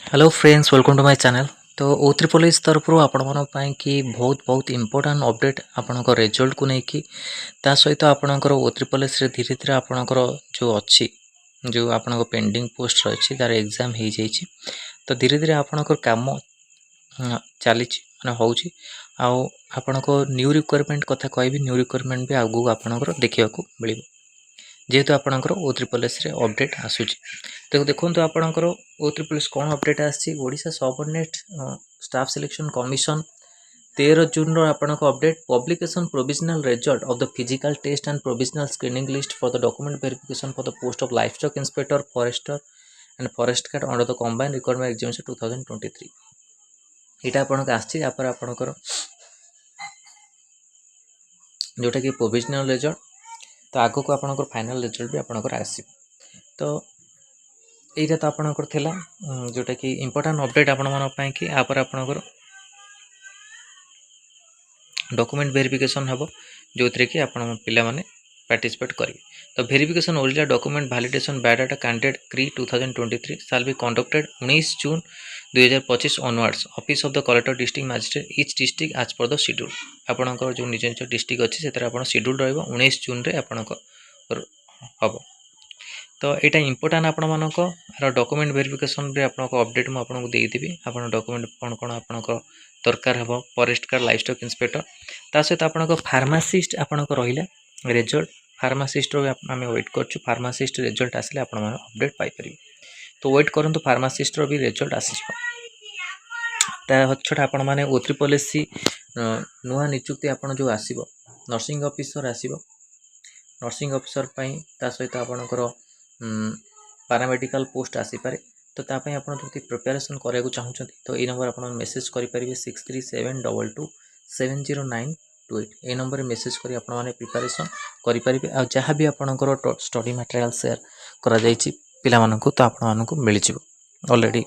Hello friends welcome to my channel. तो O triple S तरफ आपण कि बहुत बहुत इंपोर्टेंट अपडेट आपणकर रिजल्ट को लेकिन ता सहित आपणकर ओ ट्रिपल एस धीरे धीरे आपणकर जो अच्छी जो आपण पेंडिंग पोस्ट रही तार एग्जाम हो जाइए। तो धीरे धीरे आपणकर काम चली माने होची आपणक न्यू रिक्वायरमेंट कथा कहबी न्यू रिक्वायरमेंट भी आगू आपणकर देखा मिल जेहेतु आपणकर ओ ट्रिपल एस अपडेट आसूची। तो देखो आपणकर ओ ट्रिपल एस कौन अपडेट आशा subordinate staff selection commission 13 June आपणक update publication provisional result of the physical test and provisional screening list for the document verification for the post of life stock inspector forester and forest guard under the combined requirement examination 2023 यहाँ आपणक आपणकर जोटा कि provisional result तो आग को आपणकर final result भी आपणकर आसी। तो यहाँ तो आपणकर थिला जोटा कि इंपोर्टेंट अपडेट आपण मन कि आपर आपणकर डॉक्यूमेंट वेरिफिकेशन हम जो थी कि आपण पिला माने पार्टिसिपेट करेंगे। तो verification original document validation biodata candidate क्री 2023 साल be conducted 19 June 2025 onwards office of the collector district magistrate etch district आज पर द शेड्यूल आपणकर जो निज निज डिस्ट्रिक्ट अच्छी से शेड्यूल रहा 19 जून रे आपणकर हम। तो यहाँ इंपोर्टां आपण मानक डॉक्यूमेंट वेरिफिकेशन रे आपन अपडेट मुझे आपको देदेवी आप डॉक्यूमेंट कौन कौन आप दरकार हम forest guard life stock inspector ता सहित आपन फार्मासिस्ट आपन रहा रिजल्ट फार्मासिस्ट आम वेट करूँ फार्मासिस्ट रिजल्ट आसिले आप अपडेट पाइपर। तो वेट करूँ फार्मासिस्ट भी रिजल्ट आसी छड़ा आपण मैंने ओ ट्रिपल एस नुआ नियुक्ति आप जो आसो नर्सिंग ऑफिसर आसो नर्सिंग ऑफिसर ता सहित आपणकर पैरामेडिकल पोस्ट आसीपे। तो तापाई आप प्रिपेरेसन कराया चाहूँगी तो ये नंबर आप मेसेज करेंगे 6372270928 ये नंबर मेसेज कर प्रिपेरेसन करेंगे आ जहाँ भी आपंकर स्टडी मटेरियल सेयार कर पिला मानकु तो आपको मिल ऑलरेडी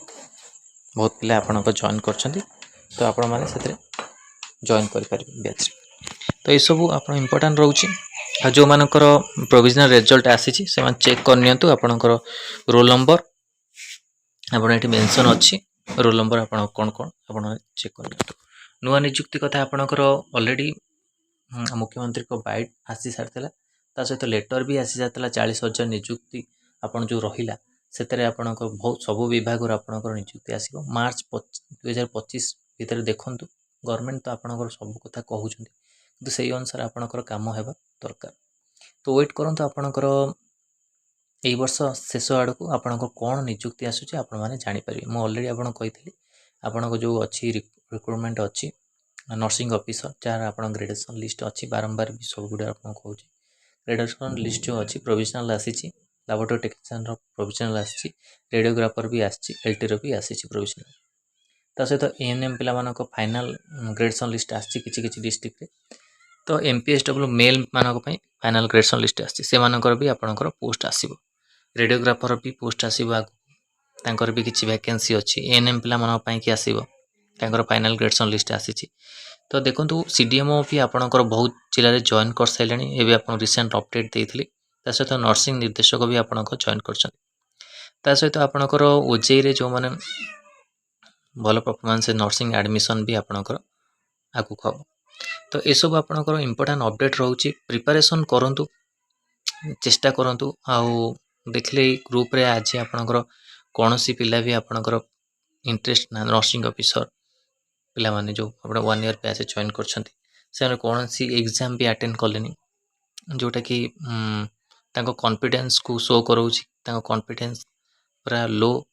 बहुत पिला आपंकर जॉइन कर तो आपण मैंने जॉइन करेंगे बैच। तो ये सब आप इम्पोर्टाट रोचे जो मानकर प्रोविजनल रिजल्ट आसी से चेक करनी आपणकर रोल नंबर आपड़ ये मेंशन अच्छी रोल नंबर आप कौन कौन आप चेक कर नुआ नियुक्ति कथा आपणकर ऑलरेडी मुख्यमंत्री को बाइट आसी सारी सहित लेटर भी आसी सारी 40,000 नियुक्ति आपन जो रहा से आपणकर बहुत सब विभाग आपणकर नियुक्ति आसो मार्च 2025 भितर देखूँ गवर्नमेंट तो आपणकर सब कथा कहते कि से अनुसार आपणकर काम होगा दरकार। तो वेट करूँ आपणकर यही वर्ष शेष आड़ को आपणकर कौन नियुक्ति आसूँ आपण मैंने जानीपर मुझे अलरेडी आपको कही आपको जो अच्छी रिक्रुटमेंट अच्छी नर्सिंग ऑफिसर जार आप ग्रेजुएशन लिस्ट अच्छी बारंबार भी सब गुड़ा आपको कहूँ ग्रेजुएशन लिस्ट जो अच्छी प्रोविजनल आसी लैबोरेटरी टेक्नीशियन प्रोविजनल आसी रेडियोग्राफर भी आसी एलटी भी आसी प्रोविजनल ता सहित एएनएम पिला फाइनाल ग्रेजुएशन लिस्ट आसी किसी डिस्ट्रिक्ट। तो एमपीएसडब्ल्यू मेल मानक फाइनाल ग्रेजुएशन लिस्ट आसी भी आपंकर पोस्ट आसो रेडियोग्राफर भी पोस्ट आसो आगे भी किसी वैकेंसी अच्छी एएनएम पिला कि आसो फाइनाल ग्रेजुएशन लिस्ट आसी। तो देखो सीडीएमओ भी आपंकर बहुत जिले में जॉइन कर सारे ये आप रिसेंट अपडेट देती सहित नर्सिंग निर्देशक भी आप जॉइन कर सहित आपंकर ओजेई जो मैंने भल परफॉर्मेंस नर्सिंग एडमिशन भी आपंकर आगू हम। तो ये सब आपंकर इम्पोर्टेंट अपडेट रोचे प्रिपेरेसन करूँ चेष्टा करूँ आउ देखले ग्रुप रे आज आपंकर कौन सी पिला भी आपंकर इंटरेस्ट ना नर्सिंग ऑफिसर पिला माने जो अपना 1 ईयर बैच जॉइन कर कौन सी एग्जाम भी अटेंड कले जोटा कि कॉन्फिडेंस को शो करोची कॉन्फिडेंस पूरा लो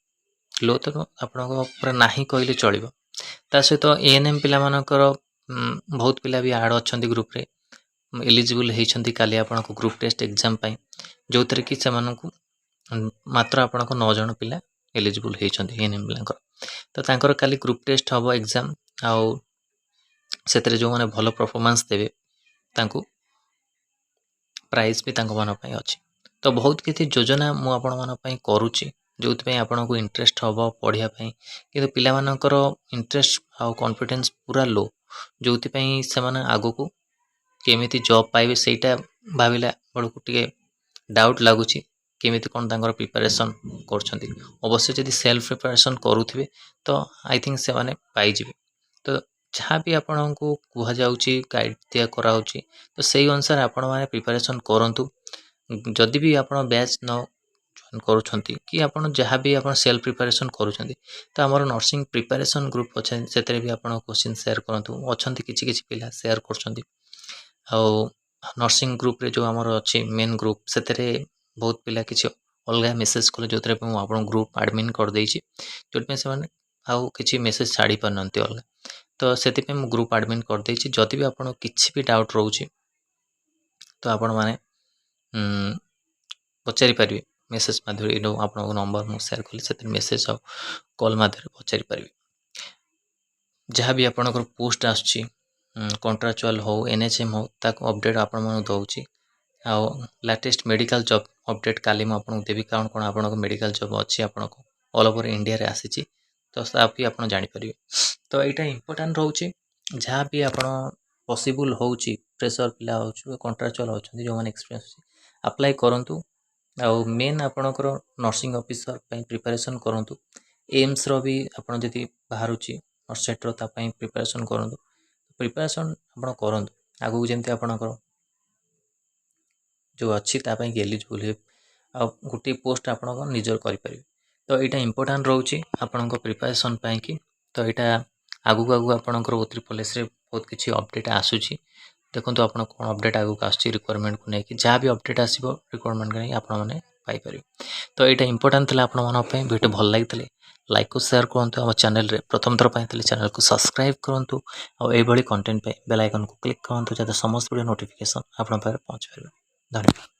लो तो आपन पूरा नहीं कहले चलो ता सहित एएनएम पिला मानकर बहुत पिला भी आड अच्छा ग्रुप रे एलिजिबल होती काली आपन ग्रुप टेस्ट एग्जाम जो थे कि से मात्र आपन 9 जन पिला एलिजिबल होती एएनएम पिला तो तांकर काली ग्रुप टेस्ट हम एग्जाम आउ से जो मैंने भल परफॉर्मेंस देवे तांको प्राइज भी अच्छी। तो बहुत किसी योजना मुझे करुच्ची जो आपन को इंटरेस्ट हम पढ़ाई कि पिलामानकर इंटरेस्ट आउ कॉन्फिडेंस पूरा लो जो से आग को केमी जॉब पाइबे सेटा भाविला बड़क टे डाउट लगुच केमिति कोन तांकर प्रिपरेशन करछंती अवश्य जदि सेल्फ प्रिपरेशन करूथिबे तो आई थिंक से माने पाई जिवे तो जहाँ भी आपको कुहा जाउची गाइड दिया कराउची तो सेही अनुसार आपण माने प्रिपरेशन करंतु जदि भी आपण बैच न जॉइन करूछंती कि आपण जहाँ भी आपण सेल्फ प्रिपरेशन करूछंती तो हमर नर्सिंग प्रिपरेशन ग्रुप अछि सेतरे भी आपण क्वेश्चन शेयर करंतु अछंती किछि किछि पिला शेयर करछंती आ नर्सिंग ग्रुप रे जो हमर अछि मेन ग्रुप सेतरे बहुत पिला किछि अलगा मेसेज कले जोतरे मु आपण ग्रुप एडमिन कर देछि जोटमे से माने आउ किछि मेसेज छाड़ी परनंती अलगा तो सेति पे मु ग्रुप एडमिन कर देछि जदि भी आपण किछि भी डाउट रहउछि तो आपण माने पचारि पारिबे मेसेज माध्यम रे आपण नंबर मु शेयर कली सेते मेसेज आ कॉल माध्यम पचारि पारिबे जहाँ भी आपणकर पोस्ट आसुछि कॉन्ट्रैक्चुअल हो एनएचएम हो ताको अपडेट आपण मन दउछि आ लेटेस्ट मेडिकल जॉब अपडेट काली म आपण देबी कारण कोन आपण को मेडिकल जॉब अछि आपण को ऑल ओवर इंडिया रे आसीछि तो सा भी आपण जानि परिबे तो एटा इंपोर्टेंट रहउछि जहाँ भी आपण पॉसिबल होउछि फ्रेशर पिला होउछि कॉन्ट्रैक्चुअल होउछि जो मन एक्सपीरियंस अप्लाई करंतु आ मेन आपणकर नर्सिंग ऑफिसर पई प्रिपरेशन करंतु एम्स रो भी आपण जदि बाहरुछि नर्सेट रो ता पई प्रिपरेशन करंतु प्रिपरेशन आपण करंतु आगु जेमते आपणकर जो अच्छी तापाई एलिजिबल हे आ गोटे पोस्ट आपण निजर करि परिबे तो एटा इंपोर्टेंट रहउछि आपण प्रिपरेशन पई कि तो एटा आगु आगु आपणकर ओत्री पुलिस रे बहुत किछि अपडेट आसुछि देखंतु आपण कोन अपडेट आगु आसुछि रिक्वायरमेंट को नै कि जहाँ भी अपडेट आसीबो रिक्वायरमेंट को नै आपण माने पाई परिबे तो एटा इंपोर्टेंट थला आपण मन पई वीडियो भल लागितले लाइक को शेयर करंतु हम चैनल रे प्रथम थर पई चैनल को सब्सक्राइब करंतु और एई भली कंटेंट पे बेल आइकन को क्लिक करंतु जते समस्त वीडियो नोटिफिकेशन आपण पारे पहुंच परिबे धन्यवाद।